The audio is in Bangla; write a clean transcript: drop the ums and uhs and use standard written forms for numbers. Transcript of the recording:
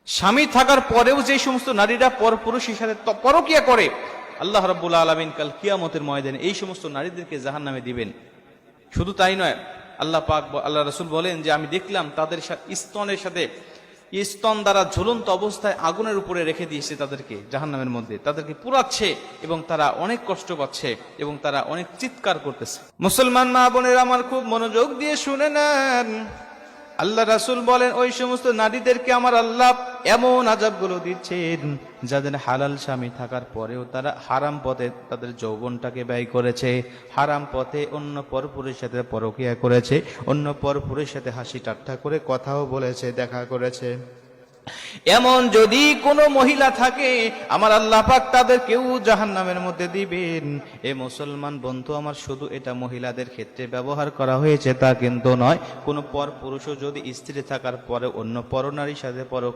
স্বামী থাকার পরেও যে সমস্ত নারীরা পরপুরুষের সাথে পরকিয়া করে, আল্লাহ রাব্বুল আলামিন কাল কিয়ামতের ময়দানে এই সমস্ত নারীদেরকে জাহান্নামে দিবেন। শুধু তাই নয়, আল্লাহ পাক আল্লাহ রাসূল বলেন যে আমি দেখলাম তাদের স্তনের সাথে স্তন দ্বারা ঝুলন্ত অবস্থায় আগুনের উপরে রেখে দিয়েছে তাদেরকে জাহান্নামের মধ্যে, তাদেরকে পুড়াচ্ছে এবং তারা অনেক কষ্ট পাচ্ছে এবং তারা অনেক চিৎকার করতেছে। মুসলমান মা বোনেরা আমার, খুব মনোযোগ দিয়ে শুনে নেন। আল্লাহ রাসূল বলেন ওই সমস্ত নারীদেরকে আমার আল্লাহ এমন আযাবগুলো দিচ্ছেন যাদের হালাল স্বামী থাকার পরেও তারা হারাম পথে তাদের যৌবনটাকে ব্যয় করেছে, হারাম পথে অন্য পরপুরুষের সাথে পরকিয়া করেছে, অন্য পরপুরুষের সাথে হাসি ঠাট্টা করে কথাও বলেছে, দেখা করেছে। এমন যদি কোনো মহিলা থাকে আমার আল্লাহ পাক তাদেরকেও জাহান্নামের মধ্যে দিবেন। এ মুসলমান বন্ধু আমার, শুধু এটা মহিলাদের ক্ষেত্রে ব্যবহার করা হয়েছে তা কিন্তু নয়। কোনো পরপুরুষও যদি স্ত্রী থাকার পরে অন্য পরনারীর সাথে